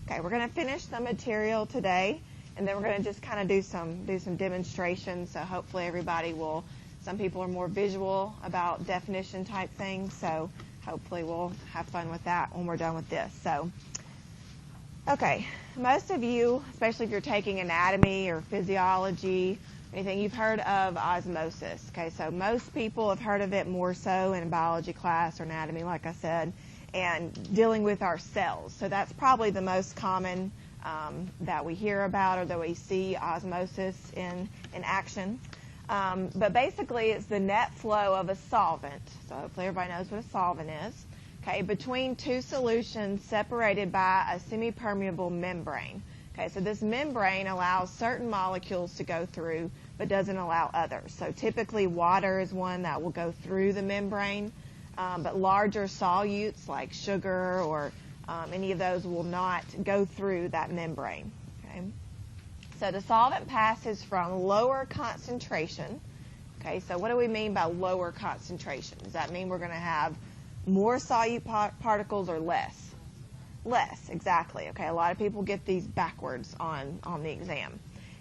Okay, we're going to finish the material today, and then we're going to just kind of do some demonstrations. So hopefully everybody will. Some people are more visual about definition type things, so hopefully we'll have fun with that when we're done with this. So, okay, most of you, especially if you're taking anatomy or physiology, anything, you've heard of osmosis. Okay, so most people have heard of it more so in a biology class or anatomy, like I said, and dealing with our cells. So that's probably the most common that we hear about or that we see osmosis in action. But basically it's the net flow of a solvent, so hopefully everybody knows what a solvent is, okay, between two solutions separated by a semi-permeable membrane. Okay, so this membrane allows certain molecules to go through but doesn't allow others. So typically water is one that will go through the membrane, but larger solutes like sugar or any of those will not go through that membrane. Okay? So the solvent passes from lower concentration. Okay, so what do we mean by lower concentration? Does that mean we're going to have more solute particles or less? Less, exactly. Okay, a lot of people get these backwards on the exam.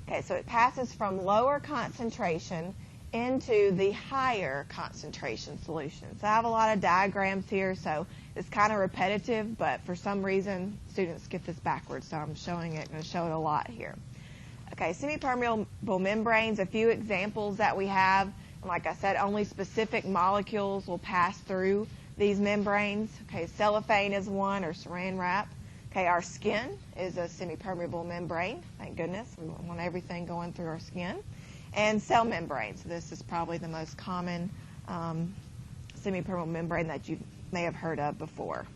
Okay, so it passes from lower concentration into the higher concentration solution. So I have a lot of diagrams here, so it's kind of repetitive, but for some reason students get this backwards, so I'm showing it, going to show it a lot here. Okay, semi-permeable membranes, a few examples that we have. And like I said, only specific molecules will pass through these membranes. Okay, cellophane is one, or saran wrap. Okay, our skin is a semi-permeable membrane. Thank goodness. We want everything going through our skin. And cell membranes. So this is probably the most common semi-permeable membrane that you may have heard of before.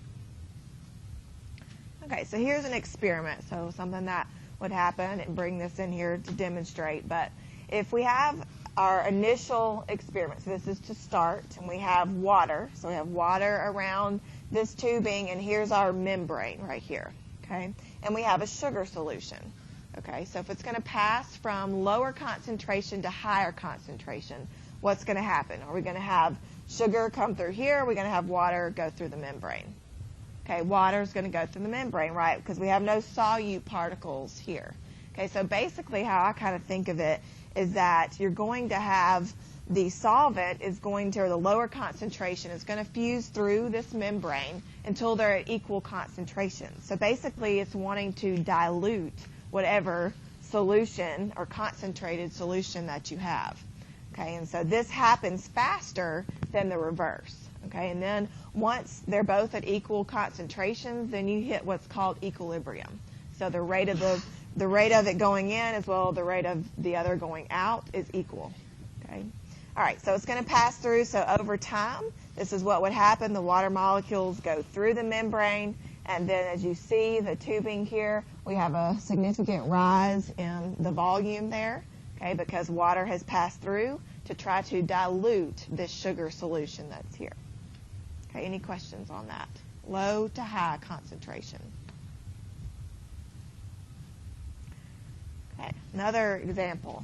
Okay, so here's an experiment. So something that would happen, and bring this in here to demonstrate. But if we have our initial experiment, so this is to start, and we have water. So we have water around this tubing, and here's our membrane right here. Okay, and we have a sugar solution. Okay, so if it's going to pass from lower concentration to higher concentration, what's going to happen? Are we going to have sugar come through here? Or are we going to have water go through the membrane? Okay, water is going to go through the membrane, right, because we have no solute particles here. Okay, so basically how I kind of think of it is that you're going to have the solvent is going to, or the lower concentration is going to fuse through this membrane until they're at equal concentration. So basically it's wanting to dilute whatever solution or concentrated solution that you have. Okay, and so this happens faster than the reverse. Okay, and then once they're both at equal concentrations, then you hit what's called equilibrium. So the rate of it going in as well as the rate of the other going out is equal. Okay, all right. So it's going to pass through. So over time, this is what would happen. The water molecules go through the membrane, and then as you see the tubing here, we have a significant rise in the volume there. Okay, because water has passed through to try to dilute this sugar solution that's here. Okay, any questions on that? Low to high concentration. Okay, another example.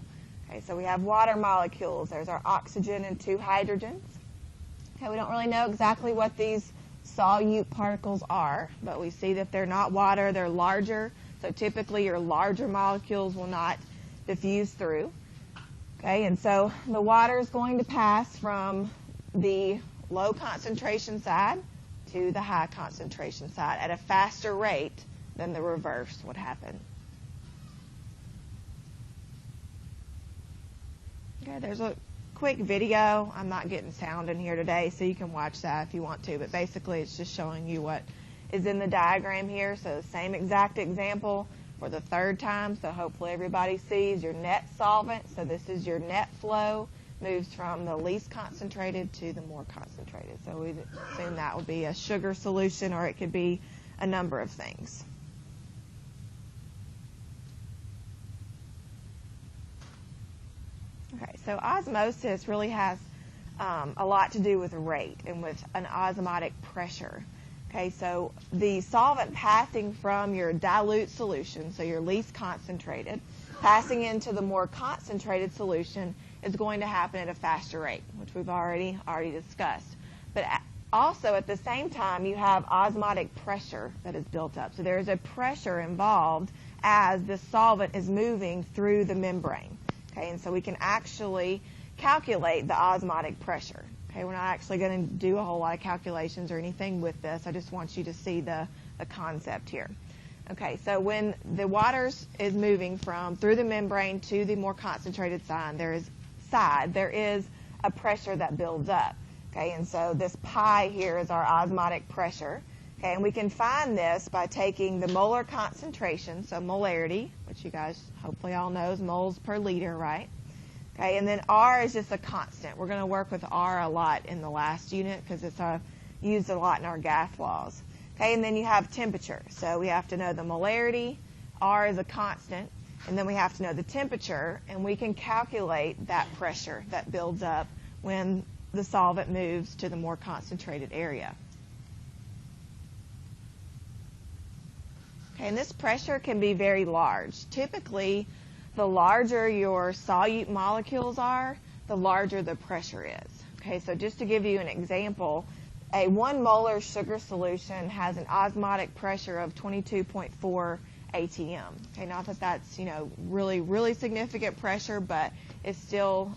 Okay, so we have water molecules. There's our oxygen and two hydrogens. Okay, we don't really know exactly what these solute particles are, but we see that they're not water, they're larger. So typically your larger molecules will not diffuse through. Okay, and so the water is going to pass from the low concentration side to the high concentration side at a faster rate than the reverse would happen. Okay, there's a quick video. I'm not getting sound in here today, so you can watch that if you want to, but basically it's just showing you what is in the diagram here. So the same exact example for the third time, so hopefully everybody sees your net solvent. So this is your net flow, moves from the least concentrated to the more concentrated. So we assume that would be a sugar solution, or it could be a number of things. Okay, so osmosis really has a lot to do with rate and with an osmotic pressure. Okay, so the solvent passing from your dilute solution, so your least concentrated, passing into the more concentrated solution is going to happen at a faster rate, which we've already discussed. But also, at the same time, you have osmotic pressure that is built up. So there's a pressure involved as the solvent is moving through the membrane. Okay, and so we can actually calculate the osmotic pressure. Okay, we're not actually going to do a whole lot of calculations or anything with this. I just want you to see the concept here. Okay, so when the water is moving from through the membrane to the more concentrated side, there is a pressure that builds up. Okay, and so this pi here is our osmotic pressure. Okay, and we can find this by taking the molar concentration, so molarity, which you guys hopefully all know is moles per liter, right? Okay, and then R is just a constant. We're going to work with R a lot in the last unit because it's used a lot in our gas laws. Okay, and then you have temperature. So we have to know the molarity, R is a constant, and then we have to know the temperature, and we can calculate that pressure that builds up when the solvent moves to the more concentrated area. Okay, and this pressure can be very large. Typically, the larger your solute molecules are, the larger the pressure is. Okay, so just to give you an example, a 1 molar sugar solution has an osmotic pressure of 22.4 atm. Okay, not that that's, really, really significant pressure, but it's still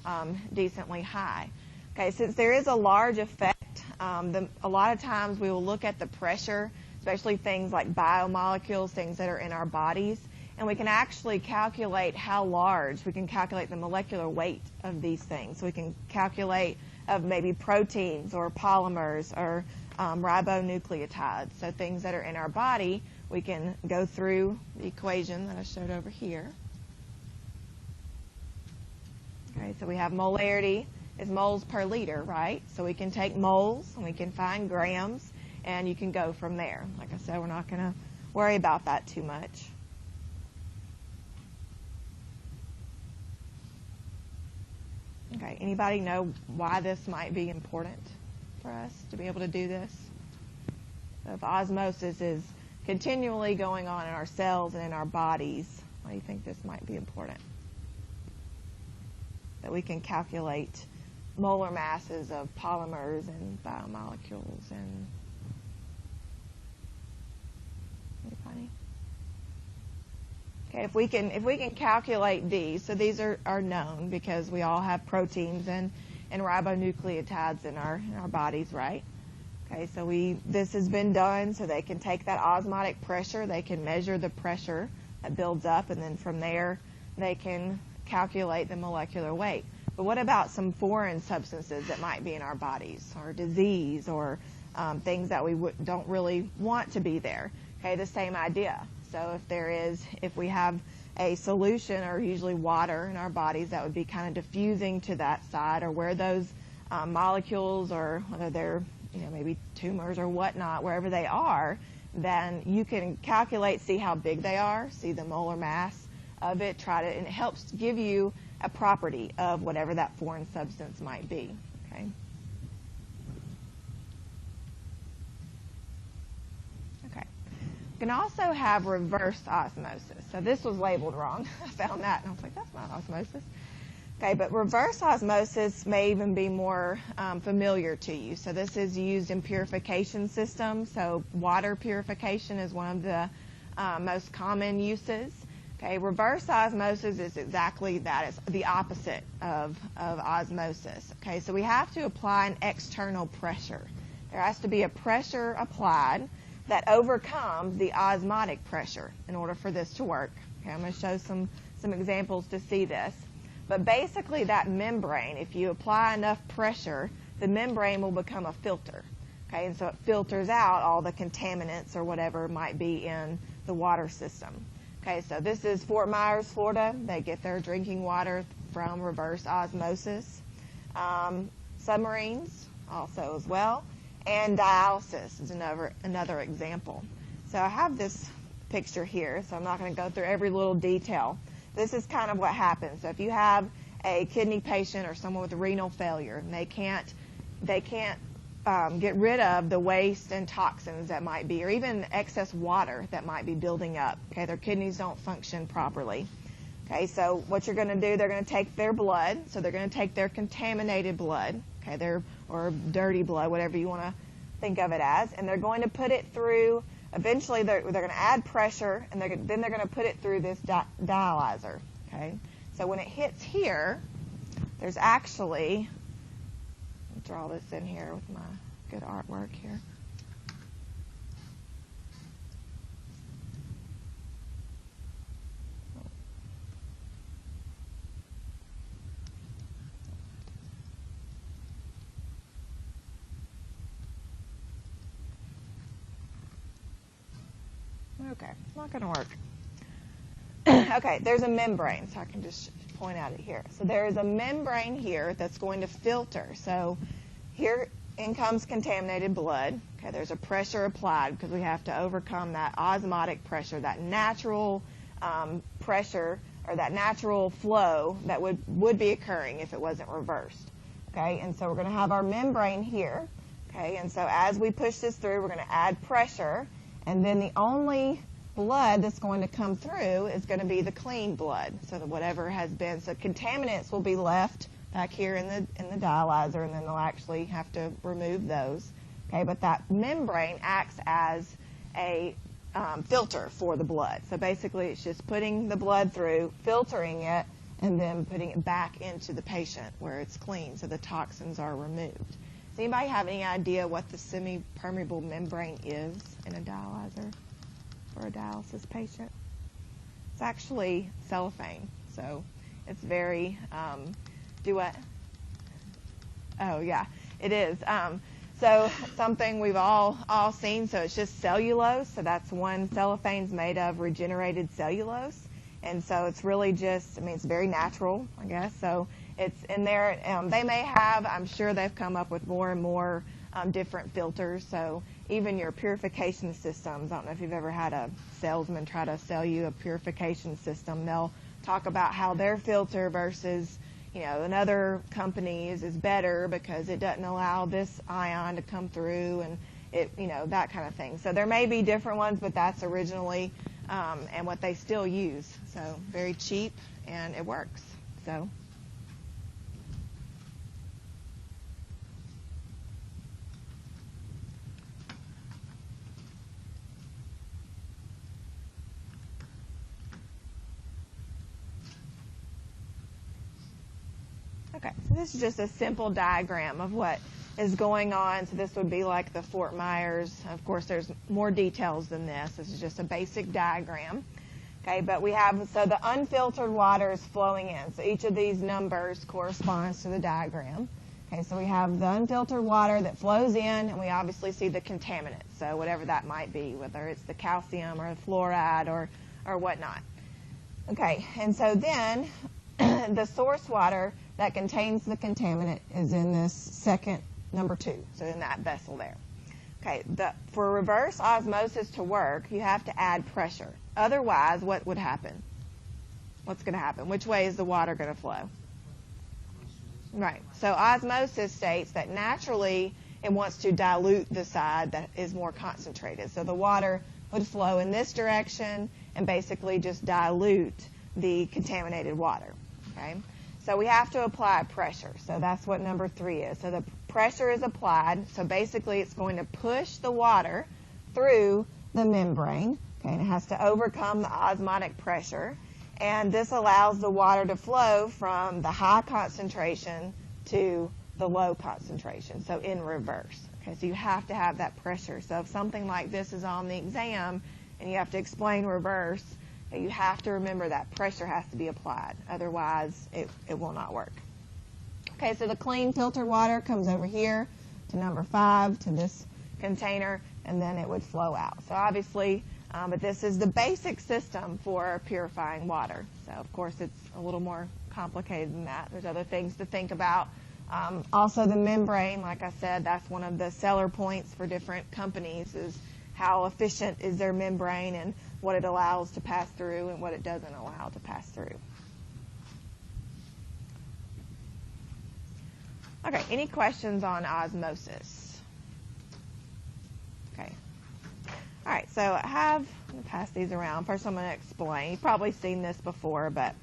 decently high. Okay, since there is a large effect, a lot of times we will look at the pressure, especially things like biomolecules, things that are in our bodies, and we can actually calculate how large. We can calculate the molecular weight of these things. So we can calculate of maybe proteins or polymers or ribonucleotides. So things that are in our body, we can go through the equation that I showed over here. Okay, so we have molarity is moles per liter, right? So we can take moles and we can find grams, and you can go from there. Like I said, we're not going to worry about that too much. Okay, anybody know why this might be important for us to be able to do this? So if osmosis is continually going on in our cells and in our bodies, why do you think this might be important? That we can calculate molar masses of polymers and biomolecules and anybody? Okay, if we can calculate these, so these are known because we all have proteins and ribonucleotides in our bodies, right? Okay, so this has been done so they can take that osmotic pressure, they can measure the pressure that builds up, and then from there they can calculate the molecular weight. But what about some foreign substances that might be in our bodies, or disease, or things that we don't really want to be there? Okay, the same idea. So if we have a solution, or usually water in our bodies, that would be kind of diffusing to that side, or where those molecules, or whether they're maybe tumors or whatnot, wherever they are, then you can calculate, see how big they are, see the molar mass of it, and it helps give you a property of whatever that foreign substance might be. Okay. You can also have reverse osmosis. So this was labeled wrong. I found that and I was like, that's not osmosis. Okay, but reverse osmosis may even be more familiar to you. So this is used in purification systems. So water purification is one of the most common uses. Okay, reverse osmosis is exactly that. It's the opposite of osmosis. Okay, so we have to apply an external pressure. There has to be a pressure applied that overcomes the osmotic pressure in order for this to work. Okay, I'm going to show some examples to see this. But basically that membrane, if you apply enough pressure, the membrane will become a filter. Okay, and so it filters out all the contaminants or whatever might be in the water system. Okay, so this is Fort Myers, Florida. They get their drinking water from reverse osmosis. Submarines also as well. And dialysis is another example. So I have this picture here, so I'm not going to go through every little detail. This is kind of what happens. So if you have a kidney patient or someone with renal failure, and they can't get rid of the waste and toxins that might be, or even excess water that might be building up. Okay, their kidneys don't function properly. Okay, so what you're going to do, they're going to take their blood. So they're going to take their contaminated blood, okay, or dirty blood, whatever you want to think of it as, and they're going to put it through, eventually they're going to add pressure, and then they're going to put it through this dialyzer, okay? So when it hits here, there's actually, I'll draw this in here with my good artwork here. Okay, it's not going to work. Okay, there's a membrane, so I can just point out it here. So there is a membrane here that's going to filter. So here in comes contaminated blood. Okay, there's a pressure applied because we have to overcome that osmotic pressure, that natural pressure or that natural flow that would be occurring if it wasn't reversed. Okay, and so we're going to have our membrane here. Okay, and so as we push this through, we're going to add pressure. And then the only blood that's going to come through is going to be the clean blood. So that whatever has been, so contaminants will be left back here in the dialyzer, and then they'll actually have to remove those. Okay, but that membrane acts as a filter for the blood. So basically, it's just putting the blood through, filtering it, and then putting it back into the patient where it's clean, so the toxins are removed. Does anybody have any idea what the semi-permeable membrane is in a dialyzer for a dialysis patient? It's actually cellophane, so it's very, do what? Oh, yeah, it is. So something we've all seen, so it's just cellulose, so that's one cellophane's made of regenerated cellulose, and so it's really just, I mean, it's very natural, I guess, so it's in there. They may have, I'm sure they've come up with more and more different filters. So even your purification systems, I don't know if you've ever had a salesman try to sell you a purification system. They'll talk about how their filter versus, you know, another company's is better because it doesn't allow this ion to come through and it, you know, that kind of thing. So there may be different ones, but that's originally and what they still use. So very cheap and it works. So. Okay, so this is just a simple diagram of what is going on. So this would be like the Fort Myers. Of course, there's more details than this. This is just a basic diagram. Okay, but we have, so the unfiltered water is flowing in. So each of these numbers corresponds to the diagram. Okay, so we have the unfiltered water that flows in, and we obviously see the contaminants. So whatever that might be, whether it's the calcium or the fluoride or whatnot. Okay, and so then the source water that contains the contaminant is in this second, number 2, so in that vessel there. Okay, for reverse osmosis to work, you have to add pressure. Otherwise, what would happen? What's going to happen? Which way is the water going to flow? Right, so osmosis states that naturally it wants to dilute the side that is more concentrated. So the water would flow in this direction and basically just dilute the contaminated water. Okay, so we have to apply pressure. So that's what number 3 is. So the pressure is applied. So basically it's going to push the water through the membrane. Okay, and it has to overcome the osmotic pressure. And this allows the water to flow from the high concentration to the low concentration, so in reverse. Okay, so you have to have that pressure. So if something like this is on the exam and you have to explain reverse, you have to remember that pressure has to be applied. Otherwise, it will not work. Okay, so the clean filtered water comes over here to number 5, to this container, and then it would flow out. So obviously, but this is the basic system for purifying water. So of course, it's a little more complicated than that. There's other things to think about. Also the membrane, like I said, that's one of the seller points for different companies, is how efficient is their membrane and what it allows to pass through and what it doesn't allow to pass through. Okay, any questions on osmosis? Okay. All right, so I'm going to pass these around. First I'm going to explain. You've probably seen this before, but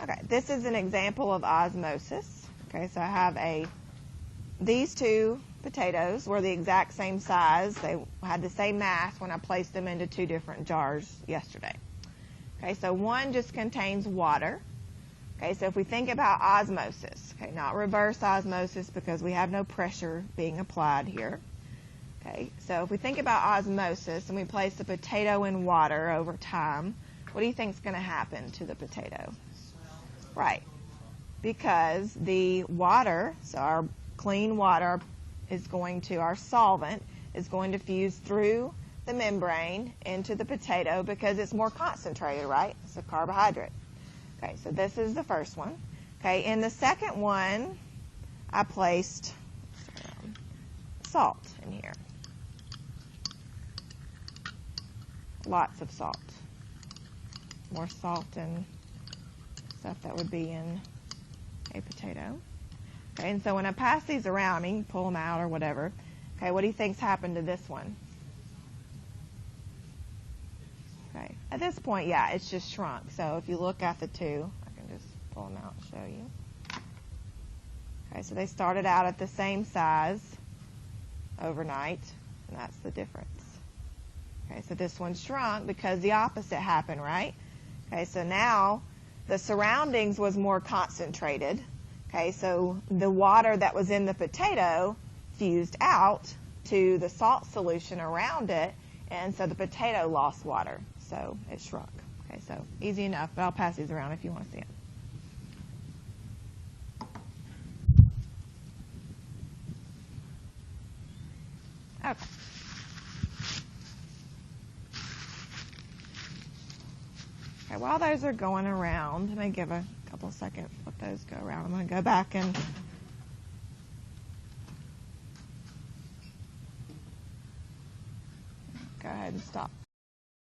okay, this is an example of osmosis. Okay, so I have these two potatoes were the exact same size. They had the same mass when I placed them into two different jars yesterday. Okay, so one just contains water. Okay, so if we think about osmosis, okay, not reverse osmosis because we have no pressure being applied here. Okay, so if we think about osmosis and we place the potato in water over time, what do you think is going to happen to the potato? Right, because the water, so our clean water our solvent is going to fuse through the membrane into the potato because it's more concentrated, right? It's a carbohydrate. Okay, so this is the first one. Okay, in the second one, I placed salt in here. Lots of salt. More salt and stuff that would be in a potato. Okay, and so when I pass these around, I mean, pull them out or whatever. Okay, what do you think's happened to this one? Okay, at this point, yeah, it's just shrunk. So if you look at the two, I can just pull them out and show you. Okay, so they started out at the same size overnight, and that's the difference. Okay, so this one shrunk because the opposite happened, right? Okay, so now the surroundings was more concentrated. Okay, so the water that was in the potato fused out to the salt solution around it, and so the potato lost water. So it shrunk. Okay, so easy enough, but I'll pass these around if you want to see it. Okay. Okay, while those are going around, let me give a couple seconds, let those go around. I'm going to go back and go ahead and stop.